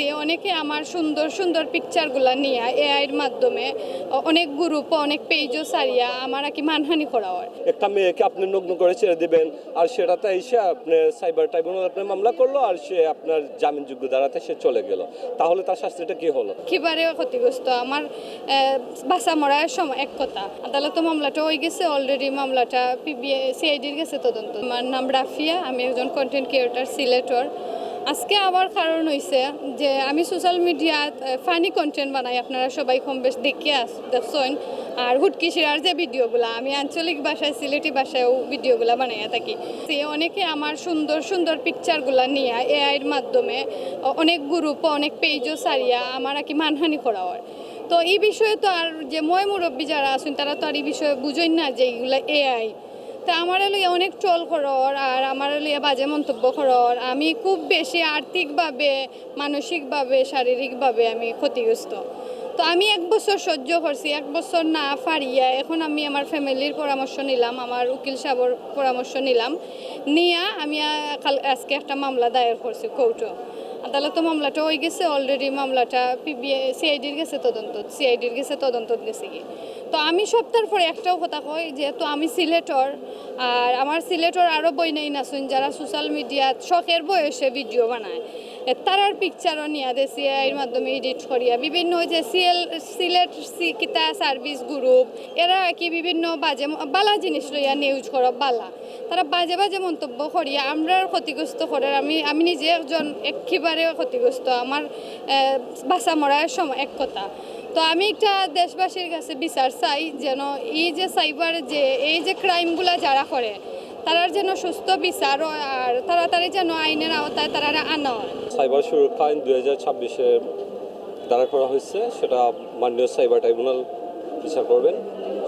দেখছি অনেকে আমার সুন্দর সুন্দর পিকচারগুলো নিয়ে এআইয়ের মাধ্যমে অনেক গ্রুপ অনেক পেজও সারিয়া আমার আর কি মানহানি করা হয়। একটা মেয়েকে আপনি নগ্ন করে ছেড়ে দিবেন আর সেটাতে এসে আপনি সাইবার ট্রাইব্যুনাল আপনি মামলা করলো আর সে আপনার জামিনযোগ্য দ্বারাতে সে চলে গেল, তাহলে তার শাস্তিটা কি হলো? একেবারে ক্ষতিগ্রস্ত আমার বাসা মরার সময় এক কথা আদালত মামলাটা হয়ে গেছে অলরেডি, মামলাটা সিআইডির গেছে তদন্ত। আমার নাম রাফিয়া, আমি একজন কন্টেন্ট ক্রিয়েটর সিলেটর। আজকে আবার কারণ হয়েছে যে আমি সোশ্যাল মিডিয়াত ফানি কন্টেন্ট বানাই, আপনারা সবাই কম বেশ দেখিয়ে দেখছেন। আর হুটকি শিরার যে ভিডিওগুলো আমি আঞ্চলিক ভাষায় সিলেটি ভাষায়ও ভিডিওগুলো বানাইয়া থাকি। অনেকে আমার সুন্দর সুন্দর পিকচারগুলো নিয়ে এআইয়ের মাধ্যমে অনেক গ্রুপ অনেক পেজও সারিয়া আমার আর কি মানহানি করা হয়। তো এই বিষয়ে তো আর যে মুরব্বী যারা আছেন তারা তো আর এই বিষয়ে বুঝেন না যে এইগুলো এআই। তা আমার লিয়ে অনেক ট্রল করার আর আমার লিয়ে বাজে মন্তব্য করার, আমি খুব বেশি আর্থিকভাবে মানসিকভাবে শারীরিকভাবে আমি ক্ষতিগ্রস্ত। তো আমি 1 বছর সহ্য করছি, 1 বছর না পারিয়া এখন আমি আমার ফ্যামিলির পরামর্শ নিলাম, আমার উকিল সাহেবের পরামর্শ নিলাম, নিয়ে আমি আজকে একটা মামলা দায়ের করছি কোর্টে। আদালত মামলাটা হয়ে গেছে অলরেডি, মামলাটা সিআইডির গেছে তদন্ত গেছে কি। তো আমি সপ্তাহের পরে একটাও কথা কই, যেহেতু আমি সিলেটর আর আমার সিলেটর আরও বই নেই নাচুন যারা সোশ্যাল মিডিয়াত শখের বয়সে ভিডিও বানায়, তারার পিকচারও নিয়ে দেয় সিআইয়ের মাধ্যমে এডিট করিয়া বিভিন্ন যে সিলেট কিতা সার্ভিস গ্রুপ এরা কি বিভিন্ন বালা জিনিস লইয়া নিউজ করা বালা, তারা বাজে বাজে মন্তব্য করিয়া আমরা ক্ষতিগ্রস্ত করে। আমি নিজে একজন একেবারে ক্ষতিগ্রস্ত, আমার বাসা মরার সময় এক কথা। তো আমি একটা দেশবাসীর কাছে বিচার চাই যেন এই যে সাইবার যে এই যে ক্রাইমগুলো যারা করে তারার যেন সুস্থ বিচার আর তাড়াতাড়ি যেন আইনের আওতায় তারা আনা হয়। সাইবার সুরক্ষা আইন 2026-এ দাঁড়া করা হয়েছে, সেটা মাননীয় সাইবার ট্রাইব্যুনাল বিচার করবেন,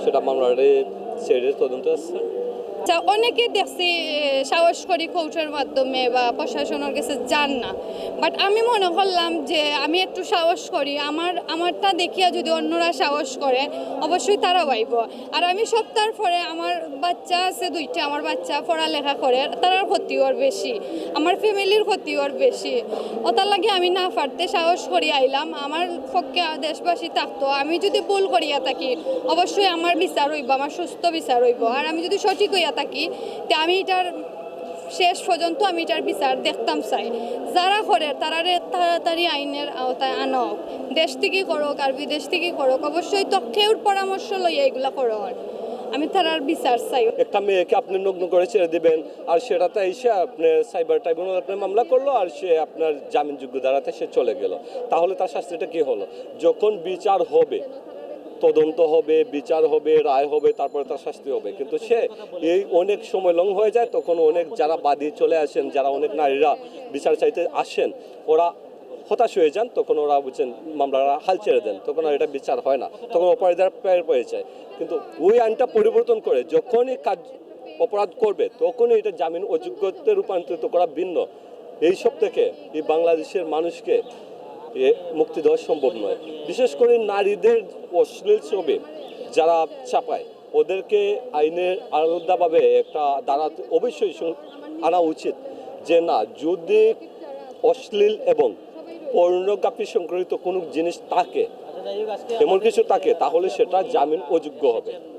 সেটা মামলাটি সিআইডির তদন্তে আসছে। অনেকে দেখছি সাহস করি কোর্টের মাধ্যমে বা প্রশাসনের কাছে যান না, বাট আমি মনে করলাম যে আমি একটু সাহস করি, আমারটা দেখিয়া যদি অন্যরা সাহস করে অবশ্যই তারা পাইব। আর আমি সপ্তাহের পরে আমার বাচ্চা আছে 2টা, আমার বাচ্চা পড়ালেখা করে, তারার ক্ষতি ওর বেশি, আমার ফ্যামিলির ক্ষতি ওর বেশি। ওটার লাগে আমি না পারতে সাহস করি আইলাম, আমার পক্ষে দেশবাসী থাকতো, আমি যদি ভুল করিয়া থাকি অবশ্যই আমার বিচার হইব, আমার সুস্থ বিচার হইব। আর আমি যদি সঠিক হইয়া থাকি তে আমি এটার শেষ পর্যন্ত আমি এটার বিচার দেখতাম চাই। যারা করে তারারে তাড়াতাড়ি আইনের আওতায় আনা হোক, দেশ থেকে করুক আর বিদেশ থেকে করুক, অবশ্যই তথ্যের পরামর্শ লইয়া এগুলা করা হয়। আমি তারার বিচার চাই। একটা মেয়েকে আপনি নগ্ন করে ছেড়ে দিবেন আর সেটাতে এসে আপনি সাইবার ট্রাইব্যুনাল আপনি মামলা করলো আর সে আপনার জামিনযোগ্য দ্বারাতে সে চলে গেল, তাহলে তার শাস্তিটা কি হলো? যখন বিচার হবে, তদন্ত হবে, বিচার হবে, রায় হবে, তারপরে তার শাস্তি হবে, কিন্তু সে এই অনেক সময় লং হয়ে যায়, তখন অনেক যারা বাদী চলে আসেন, যারা অনেক নারীরা বিচার চাইতে আসেন, ওরা হতাশ হয়ে যান, তখন ওরা বুঝছেন মামলারা হাল ছেড়ে দেন, তখন আর এটা বিচার হয় না, তখন অপরাধীরা পেয়ে যায়। কিন্তু ওই আইনটা পরিবর্তন করে যখনই অপরাধ করবে তখনই এটা জামিন অযোগ্যতে রূপান্তরিত করা ভিন্ন। এইসব থেকে এই বাংলাদেশের মানুষকে মুক্তি দেওয়া সম্ভব নয়। বিশেষ করে নারীদের অশ্লীল ছবি যারা চাপায় ওদেরকে আইনের আলাদাভাবে একটা দাঁড়াতে অবশ্যই আনা উচিত, যে না, যদি অশ্লীল এবং পর্নোগ্রাফি সংক্রান্ত কোনো জিনিস থাকে, এমন কিছু থাকে, তাহলে সেটা জামিন অযোগ্য হবে।